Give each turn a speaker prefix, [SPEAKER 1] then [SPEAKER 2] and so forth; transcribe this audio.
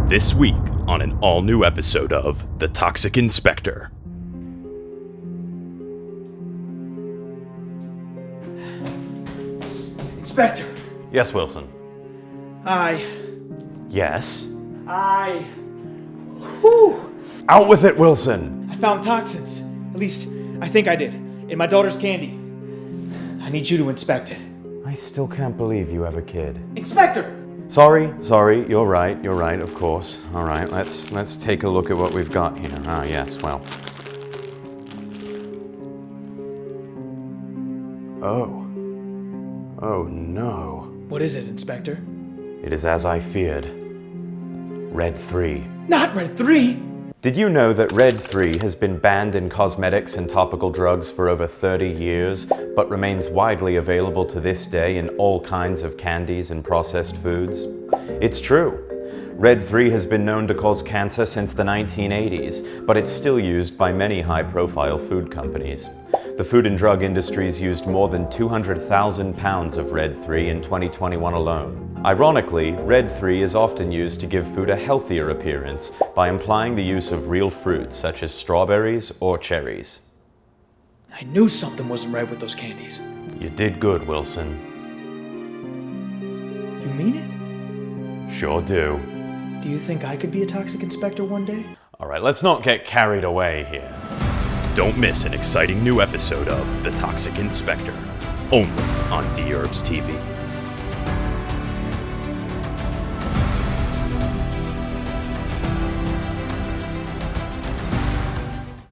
[SPEAKER 1] This week on an all-new episode of The Toxic Inspector.
[SPEAKER 2] Inspector!
[SPEAKER 1] Yes, Wilson. Yes?
[SPEAKER 2] Whew!
[SPEAKER 1] Out with it, Wilson!
[SPEAKER 2] I found toxins. At least, I think I did. In my daughter's candy. I need you to inspect it.
[SPEAKER 1] I still can't believe you have a kid.
[SPEAKER 2] Inspector!
[SPEAKER 1] Sorry, you're right, of course. All right, let's take a look at what we've got here. Ah, yes, well. Oh no.
[SPEAKER 2] What is it, Inspector?
[SPEAKER 1] It is as I feared. Red 3.
[SPEAKER 2] Not Red 3!
[SPEAKER 1] Did you know that Red 3 has been banned in cosmetics and topical drugs for over 30 years, but remains widely available to this day in all kinds of candies and processed foods? It's true. Red 3 has been known to cause cancer since the 1980s, but it's still used by many high-profile food companies. The food and drug industries used more than 200,000 pounds of Red 3 in 2021 alone. Ironically, Red 3 is often used to give food a healthier appearance by implying the use of real fruits such as strawberries or cherries.
[SPEAKER 2] I knew something wasn't right with those candies.
[SPEAKER 1] You did good, Wilson.
[SPEAKER 2] You mean it?
[SPEAKER 1] Sure do.
[SPEAKER 2] Do you think I could be a toxic inspector one day?
[SPEAKER 1] All right, let's not get carried away here. Don't miss an exciting new episode of The Toxic Inspector, only on Dherbs TV.